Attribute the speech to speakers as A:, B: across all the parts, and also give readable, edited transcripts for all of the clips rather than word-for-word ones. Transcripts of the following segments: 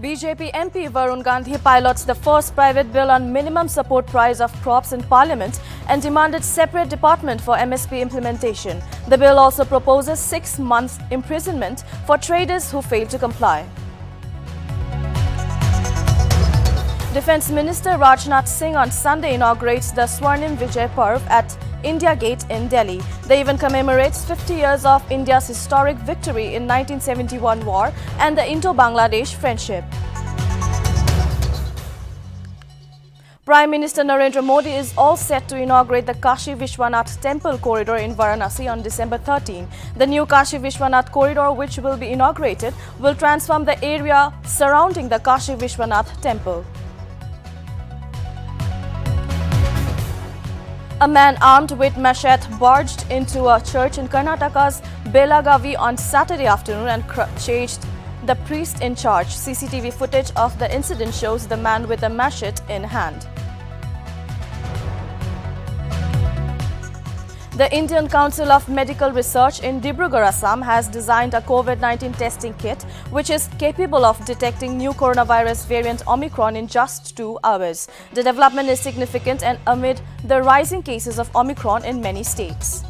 A: BJP MP Varun Gandhi pilots the first private bill on minimum support price of crops in Parliament and demanded separate department for MSP implementation. The bill also proposes 6 months imprisonment for traders who fail to comply. Defence Minister Rajnath Singh on Sunday inaugurates the Swarnim Vijay Parv at India Gate in Delhi. The event commemorates 50 years of India's historic victory in 1971 war and the Indo-Bangladesh friendship. Prime Minister Narendra Modi is all set to inaugurate the Kashi Vishwanath temple corridor in Varanasi on December 13. The new Kashi Vishwanath corridor, which will be inaugurated, will transform the area surrounding the Kashi Vishwanath temple. A man armed with machete barged into a church in Karnataka's Belagavi on Saturday afternoon and chased the priest in charge. CCTV footage of the incident shows the man with a machete in hand. The Indian Council of Medical Research in Dibrugarh, Assam has designed a COVID-19 testing kit which is capable of detecting new coronavirus variant Omicron in just 2 hours. The development is significant and amid the rising cases of Omicron in many states.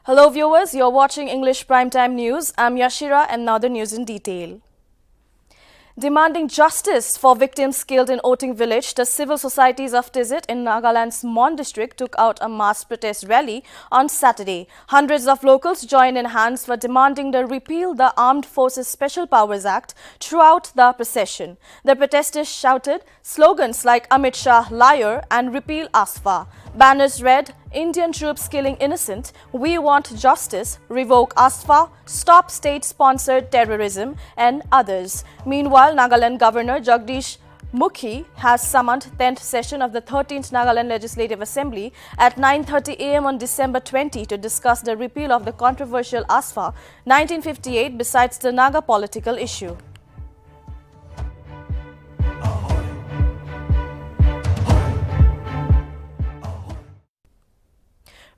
A: Hello viewers, you're watching English Primetime News. I'm Yashira and now the news in detail. Demanding justice for victims killed in Oting village, the civil societies of Tizit in Nagaland's Mon district took out a mass protest rally on Saturday. Hundreds of locals joined in hands for demanding the repeal the Armed Forces Special Powers Act throughout the procession. The protesters shouted slogans like Amit Shah liar and repeal ASFA. Banners read, Indian troops killing innocent, we want justice, revoke ASFA, stop state-sponsored terrorism and others. Meanwhile, Nagaland Governor Jagdish Mukhi has summoned 10th session of the 13th Nagaland Legislative Assembly at 9:30 a.m. on December 20 to discuss the repeal of the controversial ASFA 1958 besides the Naga political issue.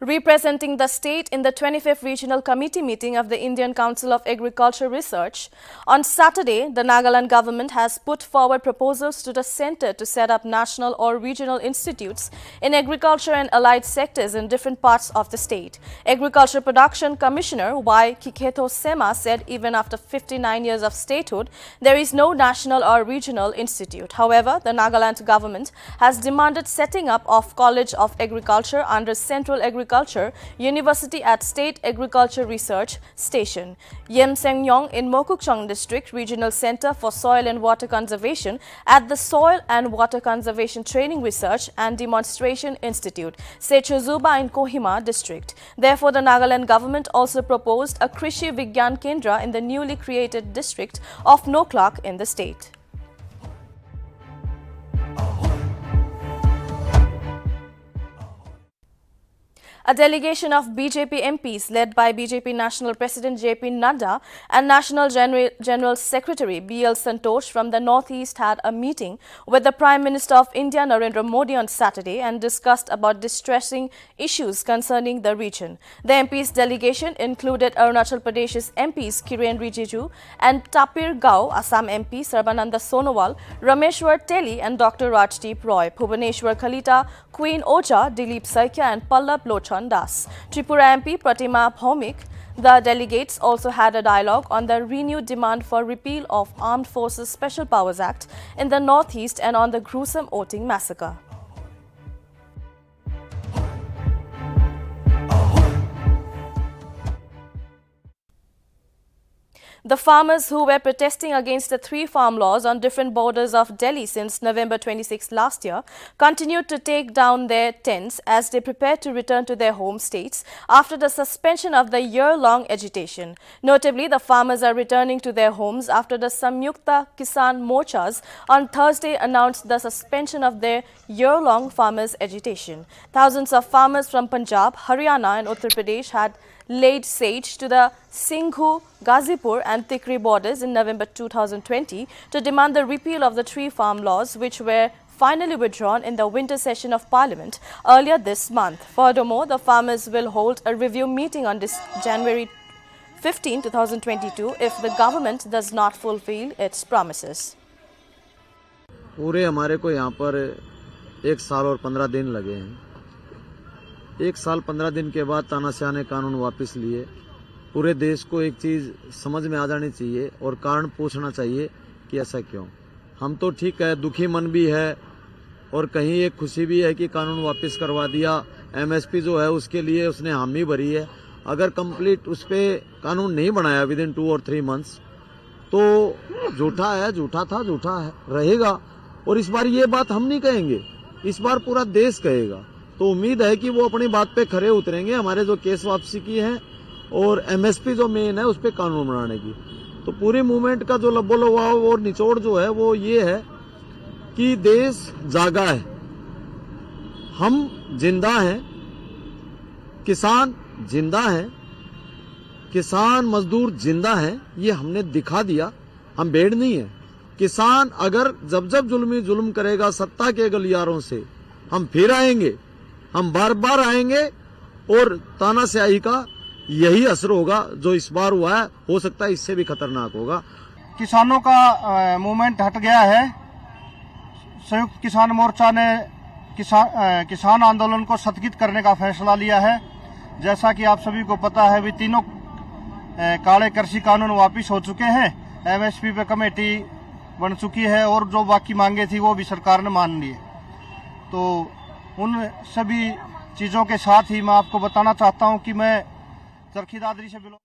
A: Representing the state in the 25th Regional Committee meeting of the Indian Council of Agriculture Research, on Saturday, the Nagaland government has put forward proposals to the centre to set up national or regional institutes in agriculture and allied sectors in different parts of the state. Agriculture Production Commissioner Y. Kikheto Sema said even after 59 years of statehood, there is no national or regional institute. However, the Nagaland government has demanded setting up of College of Agriculture under Central Agriculture University at State Agriculture Research Station. Yemsengyong in Mokokchung District Regional Center for Soil and Water Conservation at the Soil and Water Conservation Training Research and Demonstration Institute, Sechuzuba in Kohima District. Therefore, the Nagaland government also proposed a Krishi Vigyan Kendra in the newly created district of Noklak in the state. A delegation of BJP MPs led by BJP National President JP Nadda and National General Secretary BL Santosh from the Northeast had a meeting with the Prime Minister of India Narendra Modi on Saturday and discussed about distressing issues concerning the region. The MPs delegation included Arunachal Pradesh's MPs Kiren Rijiju and Tapir Gao, Assam MP Sarbananda Sonowal, Rameshwar Teli and Dr. Rajdeep Roy, Bhubaneswar Kalita, Queen Oja, Dilip Saikia and Pallab Lochan Das. Tripura MP Pratima Bhaumik. The delegates also had a dialogue on the renewed demand for repeal of Armed Forces Special Powers Act in the Northeast and on the gruesome Oting massacre. The farmers who were protesting against the 3 farm laws on different borders of Delhi since November 26 last year continued to take down their tents as they prepared to return to their home states after the suspension of the year-long agitation. Notably, the farmers are returning to their homes after the Samyukta Kisan Morchas on Thursday announced the suspension of their year-long farmers' agitation. Thousands of farmers from Punjab, Haryana and Uttar Pradesh had laid siege to the Singhu, Ghazipur and Tikri borders in November 2020 to demand the repeal of the 3 farm laws which were finally withdrawn in the winter session of Parliament earlier this month. Furthermore, the farmers will hold a review meeting on this January 15, 2022 if the government does not fulfill its promises.
B: पूरे हमारे को यहाँ पर 1 साल और 15 दिन लगे हैं। 1 साल 15 दिन के बाद तानाशाह ने कानून वापस लिए। पूरे देश को एक चीज समझ में आ जानी चाहिए और कारण पूछना चाहिए कि ऐसा क्यों। हम तो ठीक है, दुखी मन भी है और कहीं एक खुशी भी है कि कानून वापस करवा दिया। एमएसपी जो है उसके लिए उसने हामी भरी है। अगर कंप्लीट उस पर कानून नहीं बनाया विद इन 2 और 3 मंथ्स तो झूठा है, झूठा था, झूठा है रहेगा। और इस बार ये बात हम नहीं कहेंगे, इस बार पूरा देश कहेगा। तो उम्मीद है कि वो अपनी बात पे खरे उतरेंगे, हमारे जो केस वापसी की है और एमएसपी जो मेन है उस पर कानून बनाने की। तो पूरी मूवमेंट का जो लबोलवाव और निचोड़ जो है वो ये है कि देश जागा है, हम जिंदा हैं, किसान जिंदा हैं, किसान मजदूर जिंदा हैं। ये हमने दिखा दिया, हम भेड़ नहीं है। किसान अगर जब जब जुल्म करेगा सत्ता के गलियारों से, हम फिर आएंगे, हम बार बार आएंगे और तानाशाही का यही असर होगा जो इस बार हुआ है। हो सकता है इससे भी खतरनाक होगा।
C: किसानों का मूवमेंट हट गया है। संयुक्त किसान मोर्चा ने किसान आंदोलन को स्थगित करने का फैसला लिया है। जैसा कि आप सभी को पता है, भी तीनों काले कृषि कानून वापिस हो चुके हैं। एमएसपी पे कमेटी बन चुकी है और जो बाकी मांगे थी वो भी सरकार ने मान ली। तो उन सभी चीज़ों के साथ ही मैं आपको बताना चाहता हूं कि मैं चरखी दादरी से belong.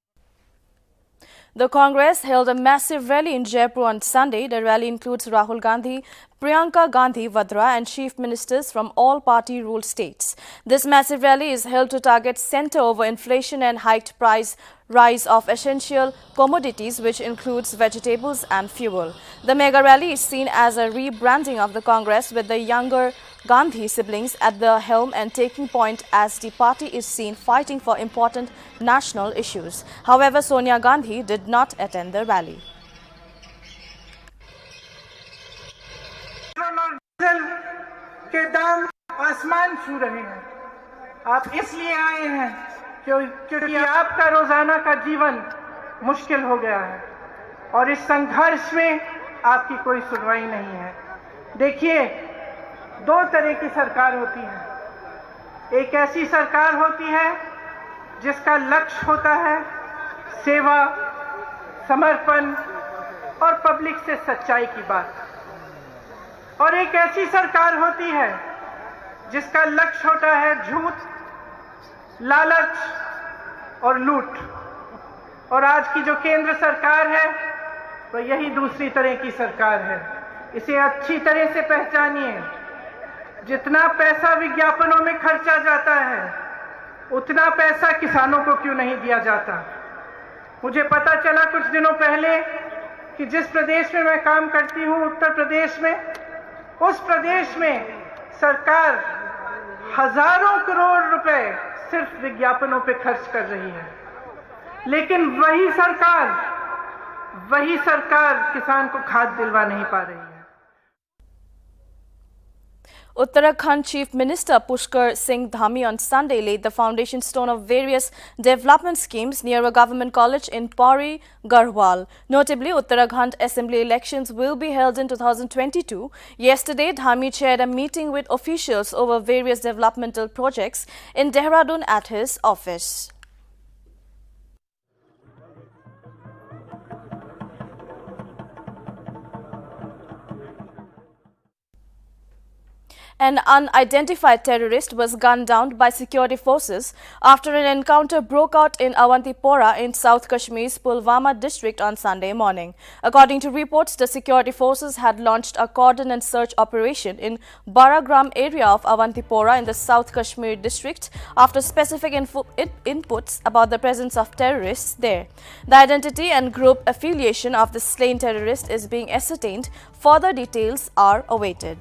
A: The Congress held a massive rally in Jaipur on Sunday. The rally includes Rahul Gandhi, Priyanka Gandhi Vadra and chief ministers from all party-ruled states. This massive rally is held to target center over inflation and hiked price rise of essential commodities, which includes vegetables and fuel. The mega rally is seen as a rebranding of the Congress, with the younger Gandhi siblings at the helm and taking point as the party is seen fighting for important national issues. However, Sonia Gandhi did not attend the rally.
D: Diesel के दाम आसमान छू रहे हैं। आप इसलिए आए हैं क्योंकि आपका रोजाना का जीवन मुश्किल हो गया है और इस संघर्ष में आपकी कोई सुनवाई नहीं है। देखिए, 2 तरह की सरकार होती है। एक ऐसी सरकार होती है जिसका लक्ष्य होता है सेवा, समर्पण और पब्लिक से सच्चाई की बात, और एक ऐसी सरकार होती है जिसका लक्ष्य होता है झूठ, लालच और लूट। और आज की जो केंद्र सरकार है तो यही दूसरी तरह की सरकार है। इसे अच्छी तरह से पहचानिए। जितना पैसा विज्ञापनों में खर्चा जाता है उतना पैसा किसानों को क्यों नहीं दिया जाता। मुझे पता चला कुछ दिनों पहले कि जिस प्रदेश में मैं काम करती हूं, उत्तर प्रदेश में, उस प्रदेश में सरकार हजारों करोड़ रुपए सिर्फ विज्ञापनों पे खर्च कर रही है, लेकिन वही सरकार किसान को खाद दिलवा नहीं पा रही है।
A: Uttarakhand Chief Minister Pushkar Singh Dhami on Sunday laid the foundation stone of various development schemes near a government college in Pauri, Garhwal. Notably, Uttarakhand Assembly elections will be held in 2022. Yesterday, Dhami chaired a meeting with officials over various developmental projects in Dehradun at his office. An unidentified terrorist was gunned down by security forces after an encounter broke out in Awantipora in South Kashmir's Pulwama district on Sunday morning. According to reports, the security forces had launched a cordon and search operation in Baragram area of Awantipora in the South Kashmir district after specific inputs about the presence of terrorists there. The identity and group affiliation of the slain terrorist is being ascertained. Further details are awaited.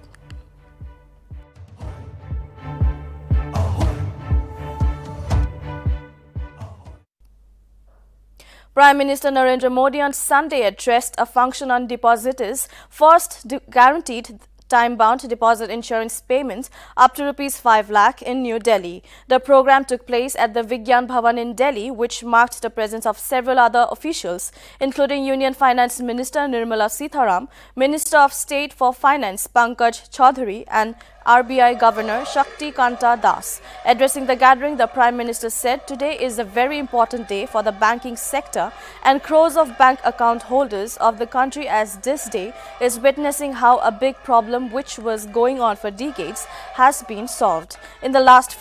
A: Prime Minister Narendra Modi on Sunday addressed a function on depositors' first guaranteed time-bound deposit insurance payments up to Rs 5 lakh in New Delhi. The program took place at the Vigyan Bhavan in Delhi, which marked the presence of several other officials, including Union Finance Minister Nirmala Sitharam, Minister of State for Finance Pankaj Chaudhary and RBI Governor Shakti Kanta Das. Addressing the gathering, the Prime Minister said today is a very important day for the banking sector and crores of bank account holders of the country, as this day is witnessing how a big problem which was going on for decades has been solved. In the last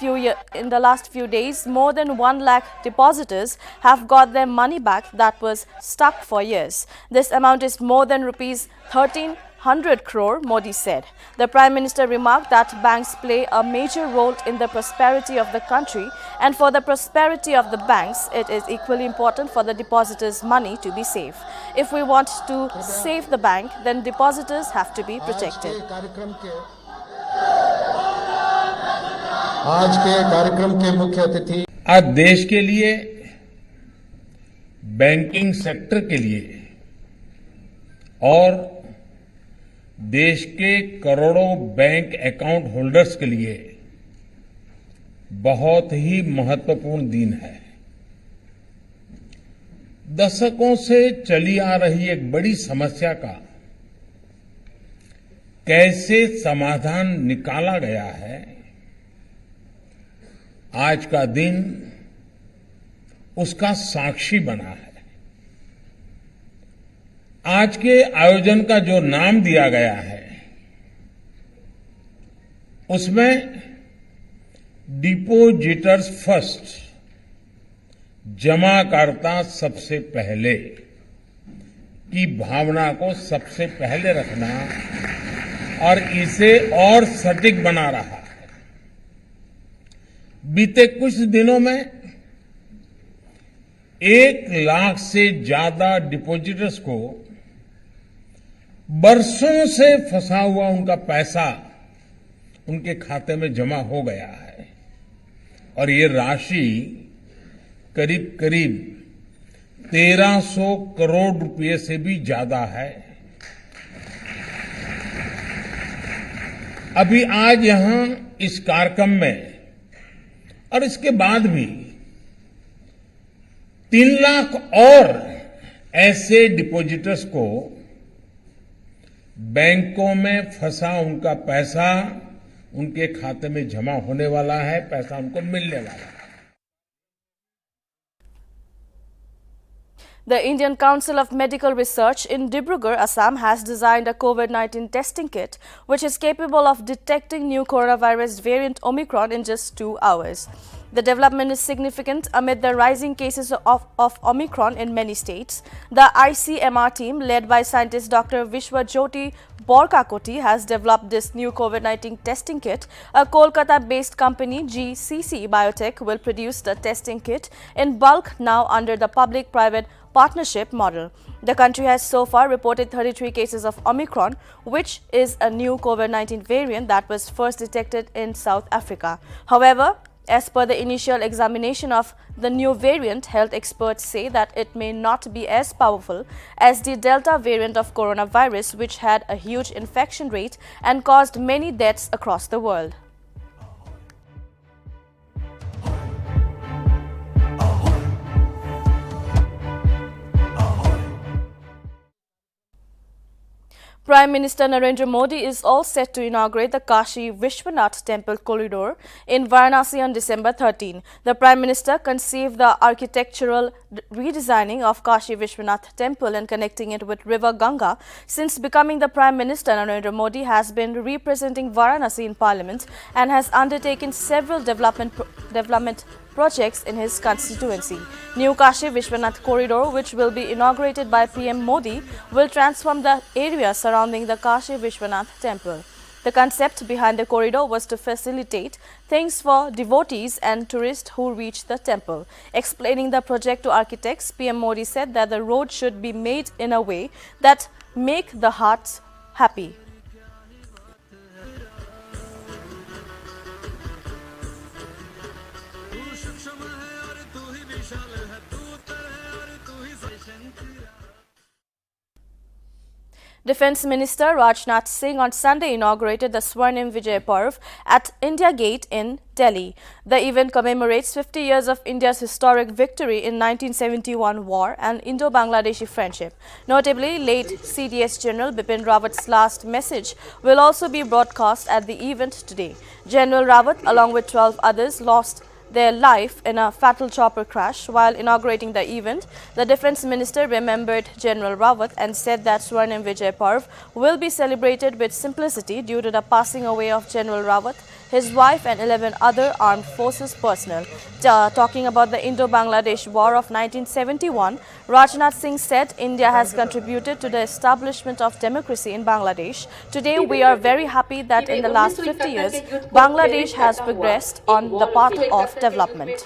A: few days, more than 1 lakh depositors have got their money back that was stuck for years. This amount is more than Rs 1,300 crore, Modi said. The Prime Minister remarked that banks play a major role in the prosperity of the country, and for the prosperity of the banks, it is equally important for the depositors' money to be safe. If we want to save the bank, then depositors have to be protected.
E: आज के कार्यक्रम के मुख्य अतिथि
F: आज देश के लिए, बैंकिंग सेक्टर के लिए और देश के करोड़ों बैंक अकाउंट होल्डर्स के लिए बहुत ही महत्वपूर्ण दिन है। दशकों से चली आ रही एक बड़ी समस्या का कैसे समाधान निकाला गया है, आज का दिन उसका साक्षी बना है। आज के आयोजन का जो नाम दिया गया है, उसमें डिपोजिटर्स फर्स्ट, जमाकर्ता सबसे पहले की भावना को सबसे पहले रखना और इसे और सटीक बना रहा है। बीते कुछ दिनों में 1 लाख से ज्यादा डिपोजिटर्स को बरसों से फंसा हुआ उनका पैसा उनके खाते में जमा हो गया है और ये राशि करीब करीब 1300 करोड़ रुपए से भी ज्यादा है। अभी आज यहां इस कार्यक्रम में और इसके बाद भी 3 लाख और ऐसे डिपोजिटर्स को बैंकों में फंसा उनका पैसा उनके खाते में जमा होने वाला है, पैसा उनको मिलने वाला है।
A: The Indian Council of Medical Research in Dibrugarh, Assam has designed a COVID-19 testing kit which is capable of detecting new coronavirus variant Omicron in just 2 hours. The development is significant amid the rising cases of Omicron in many states. The ICMR team, led by scientist Dr. Vishwajyoti Borkakoti, has developed this new COVID-19 testing kit. A Kolkata-based company, GCC Biotech, will produce the testing kit in bulk now under the public-private partnership model. The country has so far reported 33 cases of Omicron, which is a new COVID-19 variant that was first detected in South Africa. However, as per the initial examination of the new variant, health experts say that it may not be as powerful as the Delta variant of coronavirus, which had a huge infection rate and caused many deaths across the world. Prime Minister Narendra Modi is all set to inaugurate the Kashi Vishwanath Temple corridor in Varanasi on December 13. The Prime Minister conceived the architectural redesigning of Kashi Vishwanath Temple and connecting it with River Ganga. Since becoming the Prime Minister, Narendra Modi has been representing Varanasi in Parliament and has undertaken several development projects in his constituency. New Kashi Vishwanath corridor, which will be inaugurated by PM Modi, will transform the area surrounding the Kashi Vishwanath temple. The concept behind the corridor was to facilitate things for devotees and tourists who reach the temple. Explaining the project to architects, PM Modi said that the road should be made in a way that make the hearts happy. Defence Minister Rajnath Singh on Sunday inaugurated the Swarnim Vijay Parv at India Gate in Delhi. The event commemorates 50 years of India's historic victory in 1971 war and Indo-Bangladeshi friendship. Notably, late CDS General Bipin Rawat's last message will also be broadcast at the event today. General Rawat, along with 12 others, lost their life in a fatal chopper crash. While inaugurating the event, the Defence Minister remembered General Rawat and said that Swarnim Vijay Parv will be celebrated with simplicity due to the passing away of General Rawat, his wife and 11 other armed forces personnel. Talking about the Indo-Bangladesh War of 1971, Rajnath Singh said India has contributed to the establishment of democracy in Bangladesh. Today, we are very happy that in the last 50 years, Bangladesh has progressed on the path of development.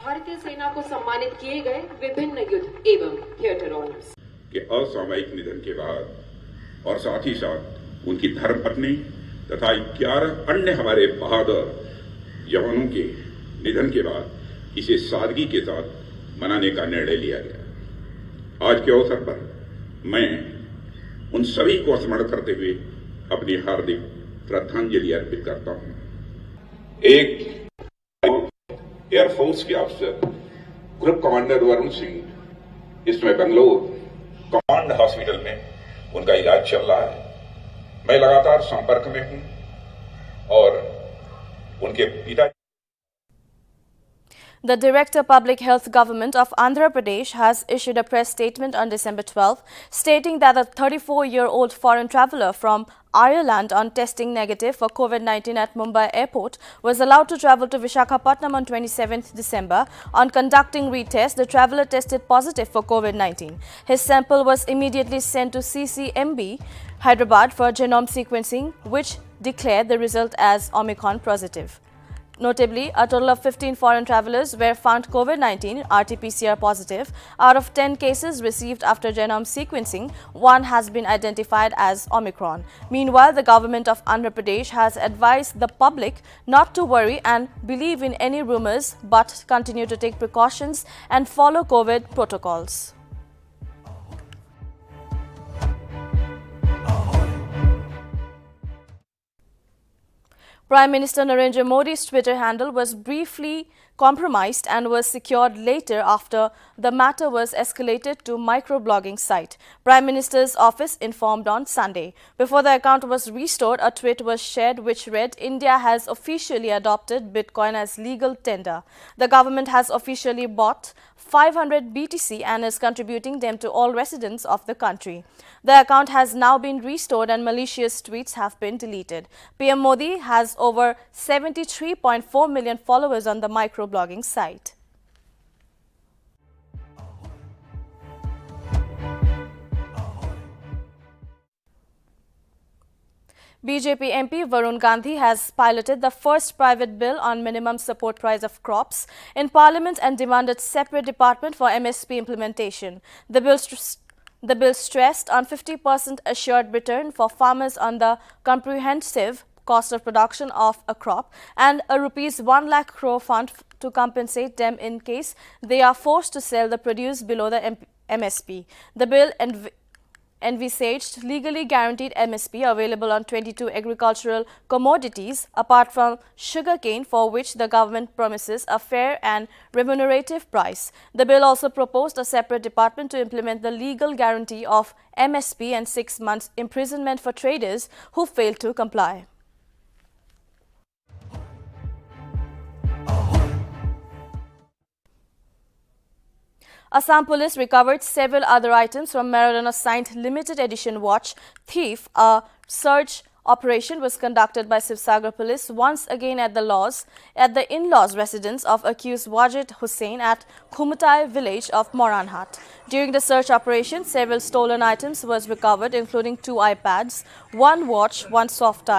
G: भारतीय सेना को सम्मानित किए गए विभिन्न युद्ध एवं theatre honours
H: के असामयिक निधन के बाद और साथ ही साथ उनकी धर्मपत्नी तथा 11 अन्य हमारे बहादुर जवानों के निधन के बाद इसे सादगी के साथ मनाने का निर्णय लिया गया। आज के अवसर पर मैं उन सभी को स्मरण करते हुए अपनी हार्दिक श्रद्धांजलि अर्पित करता हूं। एक एयरफोर्स के अफसर ग्रुप कमांडर वरुण सिंह इस समय बेंगलोर कमांड हॉस्पिटल में उनका इलाज चल रहा है। मैं लगातार संपर्क में हूं और उनके पिता।
A: The Director Public Health Government of Andhra Pradesh has issued a press statement on December 12, stating that a 34-year-old foreign traveller from Ireland on testing negative for COVID-19 at Mumbai airport was allowed to travel to Visakhapatnam on 27th December. On conducting retest, the traveller tested positive for COVID-19. His sample was immediately sent to CCMB, Hyderabad for genome sequencing, which declared the result as Omicron positive. Notably, a total of 15 foreign travellers were found COVID-19 RT-PCR positive. Out of 10 cases received after genome sequencing, one has been identified as Omicron. Meanwhile, the government of Andhra Pradesh has advised the public not to worry and believe in any rumours, but continue to take precautions and follow COVID protocols. Prime Minister Narendra Modi's Twitter handle was briefly compromised and was secured later after the matter was escalated to microblogging site. Prime Minister's office informed on Sunday. Before the account was restored, a tweet was shared which read, "India has officially adopted Bitcoin as legal tender. The government has officially bought 500 BTC and is contributing them to all residents of the country." The account has now been restored and malicious tweets have been deleted. PM Modi has over 73.4 million followers on the microblogging site. BJP MP Varun Gandhi has piloted the first private bill on minimum support price of crops in Parliament and demanded separate department for MSP implementation. The bill stressed on 50% assured return for farmers on the comprehensive cost of production of a crop and a ₹1 lakh crore fund to compensate them in case they are forced to sell the produce below the MSP. The bill envisaged legally guaranteed MSP available on 22 agricultural commodities apart from sugarcane, for which the government promises a fair and remunerative price. The bill also proposed a separate department to implement the legal guarantee of MSP and 6 months imprisonment for traders who fail to comply. Assam police recovered several other items from Maradona signed limited edition watch thief. A search operation was conducted by Sivsagar police once again at the in-laws residence of accused Wajid Hussain at Khumutai village of Moranhat. During the search operation, several stolen items was recovered, including 2 iPads, 1 watch, 1 soft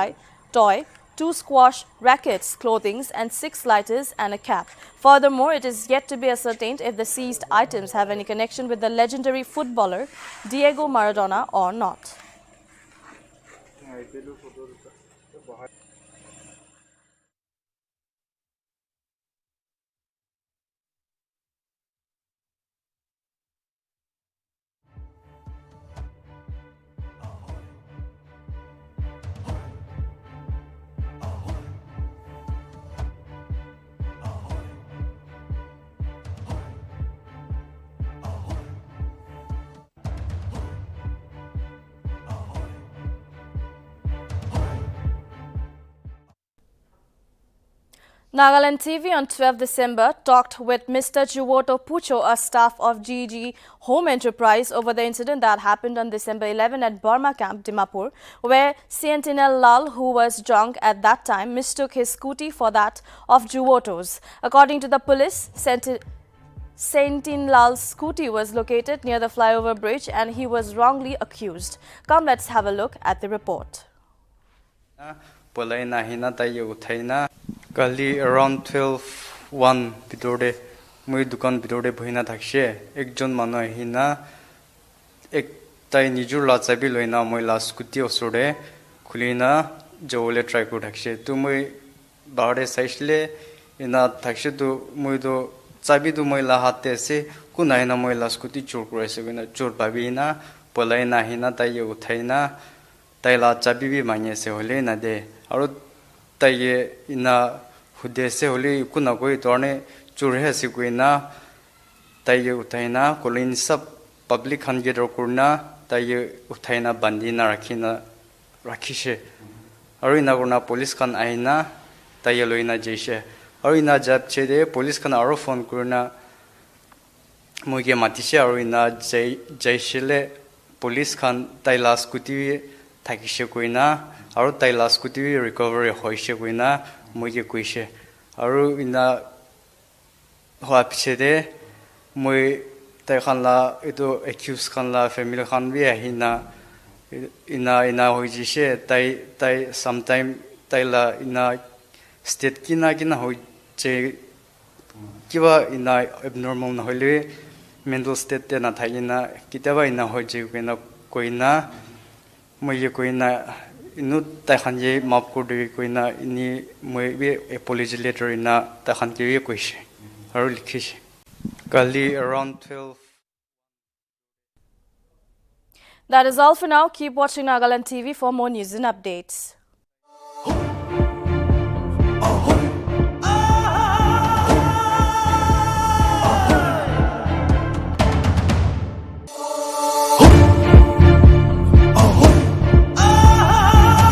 A: toy, 2 squash rackets, clothing and 6 lighters and a cap. Furthermore, it is yet to be ascertained if the seized items have any connection with the legendary footballer Diego Maradona or not. Nagaland TV on 12 December talked with Mr. Juwoto Pucho, a staff of GG Home Enterprise, over the incident that happened on December 11 at Burma Camp, Dimapur, where Sentinel Lal, who was drunk at that time, mistook his scooty for that of Juwoto's. According to the police, Sentinel Lal's scooty was located near the flyover bridge and he was wrongly accused. Come, let's have a look at the report.
I: Kali around 12:01 bitorde mui dukan bitorde bhina thakshe ekjon manu hina ek tai nijur la chabi loina moi la scooty osore khulina jole try ko thakshe tu moi bahare saisle ina thakshe tu moi do chabi du moi la hatte se kunai na moi la scooty chur korese gina chur babina polai na hina tai uthaina tai la chabi bi manye se hole na de aru tai ina hude se holi kuna koi torne churhe se koina tai utaina kolin sab public khan ge dor kurna tai utaina bandina rakhina rakhishe aru ina kurna police khan aina tai loina jeshe aru ina jab chede police khan aro phone kurna moige matishe aru ina jaishele police khan tai la scooty thakishe koina aru tai la scooty recovery hoishe koina moige koishe aru ina hoa pichede moi tai khan la eto accuse khan la family khan bi ahina ina hoijishe tai sometime tai la ina state kina hoije kiwa ina abnormal na hole mental state te na thaina kitaba ina hoije koina moige koina inu tai khan ye map ko de koina ini moi be apology letter ina ta khan ke ye koishe aru likhishe kali around 12.
A: That is all for now. Keep watching Nagaland TV for more news and updates.